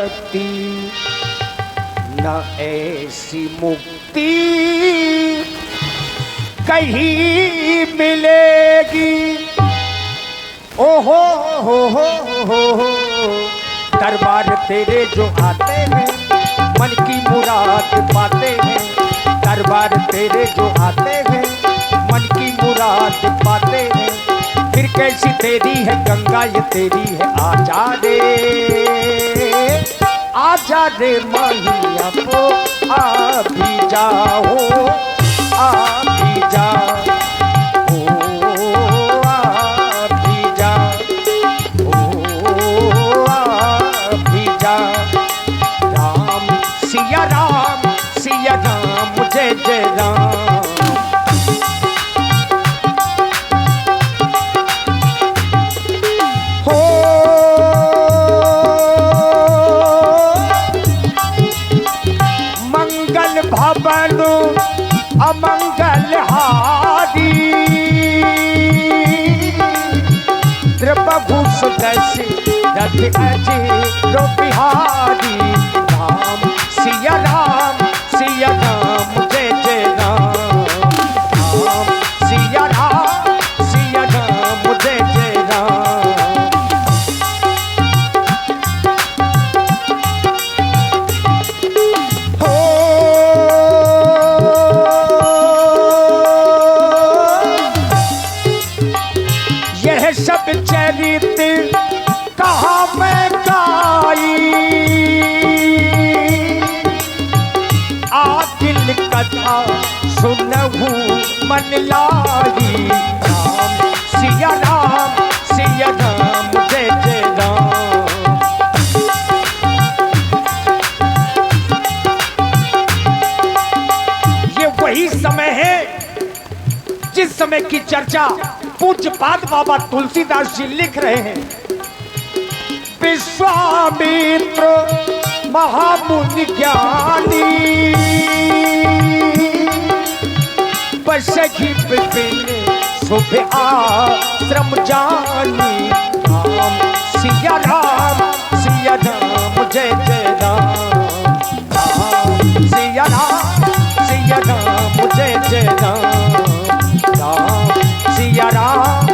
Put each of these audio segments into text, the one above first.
मुक्ति, न ऐसी मुक्ति कहीं मिलेगी। ओ हो दरबार तेरे जो आते हैं मन की मुराद पाते हैं। दरबार तेरे जो आते हैं मन की मुराद पाते हैं। फिर कैसी तेरी है गंगा ये तेरी है। आजा रे मैया को आ भी जाओ, आ भी जा, सिया राम जय जय राम। हो मंगल भवन अमंगल हारी, द्रवभू सुदर्शी रथ अजीरो बिहारी। राम सिया राम जय जय राम। राम सिया राम जय जय राम। हो यह सब चरित्र कहाँ मैं गाई, दिल कथा सुनहु मन लाई। राम सिया राम जय जय राम। ये वही समय है जिस समय की चर्चा पूज्यपाद बाबा तुलसीदास जी लिख रहे हैं। विश्वामित्र महामुनि ज्ञानी, बसहि विपिन शुभ आश्रम जानी। राम सिया राम जय जय राम। राम सिया राम जय जय राम। राम सिया राम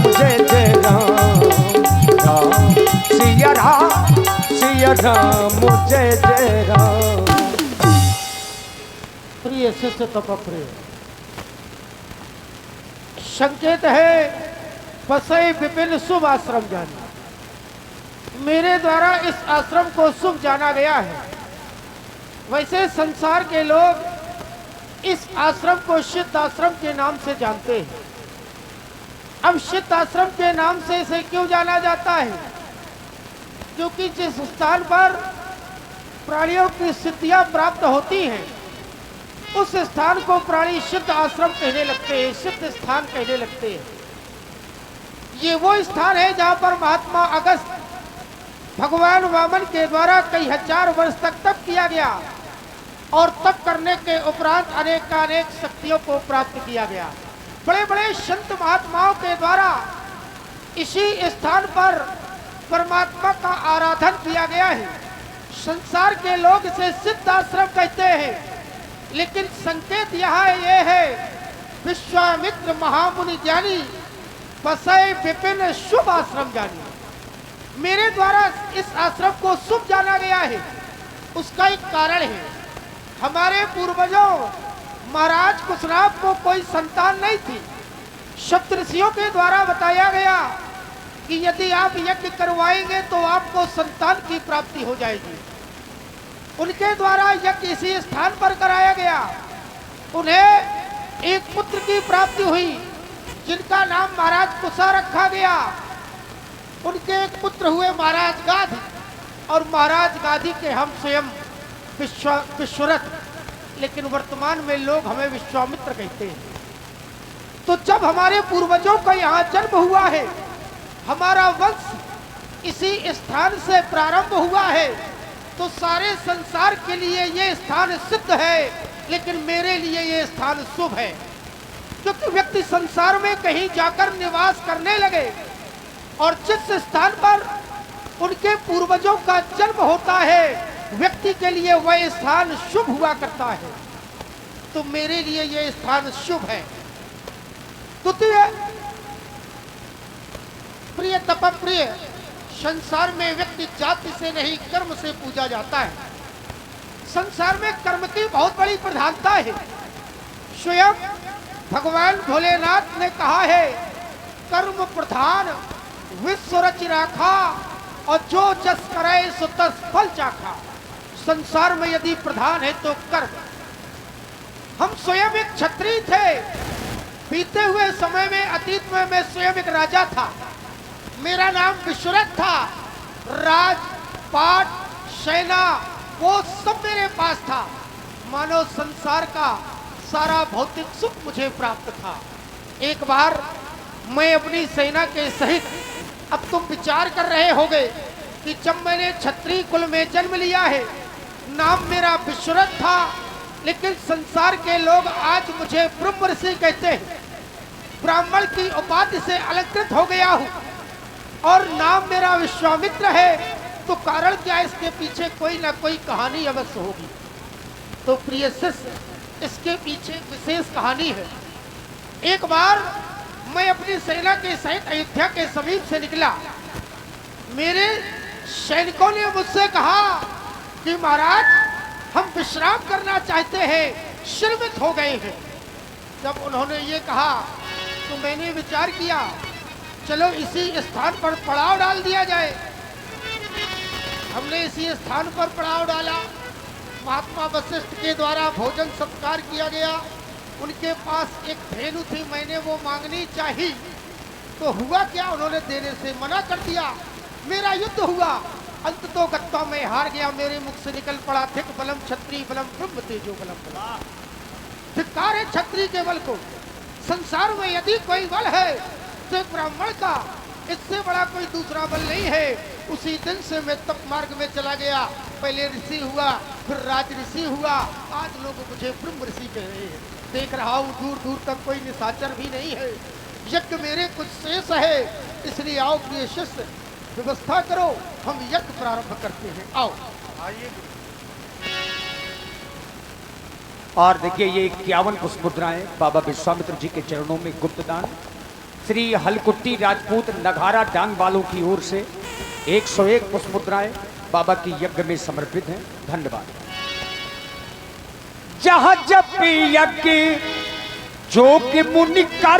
जय जय राम। राम सिया राम जय जय राम। प्रिय शिष्य तपप्रिय, संकेत है बसई विपिन शुभ आश्रम जाना। मेरे द्वारा इस आश्रम को शुभ जाना गया है। वैसे संसार के लोग इस आश्रम को सिद्ध आश्रम के नाम से जानते हैं। अब सिद्ध आश्रम के नाम से इसे क्यों जाना जाता है? क्योंकि जिस स्थान पर प्राणियों की सिद्धियां प्राप्त होती हैं उस स्थान को प्राणी सिद्ध आश्रम कहने लगते हैं, सिद्ध स्थान कहने लगते हैं। ये वो स्थान है जहां पर महात्मा अगस्त भगवान वामन के द्वारा कई हजार वर्ष तक तप किया गया और तप करने के उपरांत अनेक शक्तियों को प्राप्त किया गया। बड़े बड़े संत महात्माओं के द्वारा इसी स्थान पर परमात्मा का आराधन किया गया है। संसार के लोग इसे सिद्ध आश्रम कहते हैं, लेकिन संकेत यहाँ ये है विश्वामित्र महामुनि ज्ञानी बसई विपिन शुभ आश्रम जानी। मेरे द्वारा इस आश्रम को शुभ जाना गया है। उसका एक कारण है। हमारे पूर्वजों महाराज कुशनाभ को कोई संतान नहीं थी। सप्तऋषियों के द्वारा बताया गया कि यदि आप यज्ञ करवाएंगे तो आपको संतान की प्राप्ति हो जाएगी। उनके द्वारा यज्ञ इसी स्थान पर कराया गया। उन्हें एक पुत्र की प्राप्ति हुई जिनका नाम महाराज कुशा रखा गया। उनके एक पुत्र हुए महाराज गाधी, और महाराज गाधी के हम स्वयं विश्वरथ, लेकिन वर्तमान में लोग हमें विश्वामित्र कहते हैं। तो जब हमारे पूर्वजों का यहाँ जन्म हुआ है, हमारा वंश इसी स्थान से प्रारंभ हुआ है, तो सारे संसार के लिए ये स्थान सिद्ध है, लेकिन मेरे लिए ये स्थान शुभ है। क्योंकि व्यक्ति संसार में कहीं जाकर निवास करने लगे और जिस स्थान पर उनके पूर्वजों का होता है व्यक्ति के लिए वह स्थान शुभ हुआ करता है, तो मेरे लिए यह स्थान शुभ है। द्वितीय, प्रिय तप प्रिय, संसार में व्यक्ति जाति से नहीं कर्म से पूजा जाता है। संसार में कर्म की बहुत बड़ी प्रधानता है। स्वयं भगवान भोलेनाथ ने कहा है, कर्म प्रधान विश्व रच राखा और जो जस करे सो तस फल चाखा। संसार में यदि प्रधान है तो कर्म। हम स्वयं एक क्षत्रिय थे। बीते हुए समय में, अतीत में मैं स्वयं एक राजा था। मेरा नाम विश्वरथ था। राज पाट सेना वो सब मेरे पास था। मानो संसार का सारा भौतिक सुख मुझे प्राप्त था। एक बार मैं अपनी सेना के सहित, अब तुम विचार कर रहे होगे कि जब मैंने क्षत्रिय कुल में जन्म लिया है, नाम मेरा विश्वरथ था, लेकिन संसार के लोग आज मुझे ब्रह्म ऋषि कहते हैं। ब्राह्मण की उपाधि से अलंकृत हो गया हूँ और नाम मेरा विश्वामित्र है, तो कारण क्या है? इसके पीछे कोई ना कोई कहानी अवश्य होगी। तो प्रिय शिष्य, इसके पीछे विशेष कहानी है। एक बार मैं अपनी सेना के सहित अयोध्या के समीप से निकला। मेरे सैनिकों ने मुझसे कहा कि महाराज, हम विश्राम करना चाहते हैं, श्रमित हो गए हैं। जब उन्होंने ये कहा तो मैंने विचार किया, चलो इसी स्थान पर पड़ाव डाल दिया जाए। हमने इसी स्थान पर पड़ाव डाला। महात्मा वशिष्ठ के द्वारा भोजन सत्कार किया गया। उनके पास एक धेनु थी, मैंने वो मांगनी चाही, तो हुआ क्या, उन्होंने देने से मना कर दिया। मेरा युद्ध हुआ, अंत तो गत्ता में हार गया। मेरे मुख से निकल पड़ा, धिक बलम क्षत्रिय बलम ब्रह्म तेजो बलम बलम। धिक्कार है क्षत्रिय के बल को। संसार में यदि कोई बल है तो ब्राह्मण का, इससे बड़ा कोई दूसरा बल नहीं है। उसी दिन से मैं तप मार्ग में चला गया। पहले ऋषि हुआ, फिर राज ऋषि हुआ, आज लोग मुझे ब्रह्म ऋषि कह रहे हैं। देख रहा हूँ दूर दूर तक कोई निशाचर भी नहीं है। यज्ञ मेरे कुछ शेष है, इसलिए आओ प्रिय शिष्य, व्यवस्था करो, हम यज्ञ प्रारंभ करते हैं। आओ आइए। और देखिए, ये 51 पुष्प मुद्राएं बाबा विश्वामित्र जी के चरणों में गुप्त दान श्री हलकुट्टी राजपूत नगारा डांग वालों की ओर से 101 पुष्प मुद्राएं बाबा की यज्ञ में समर्पित हैं। धन्यवाद। जहाँ जब यज्ञ जो कि मुनि कर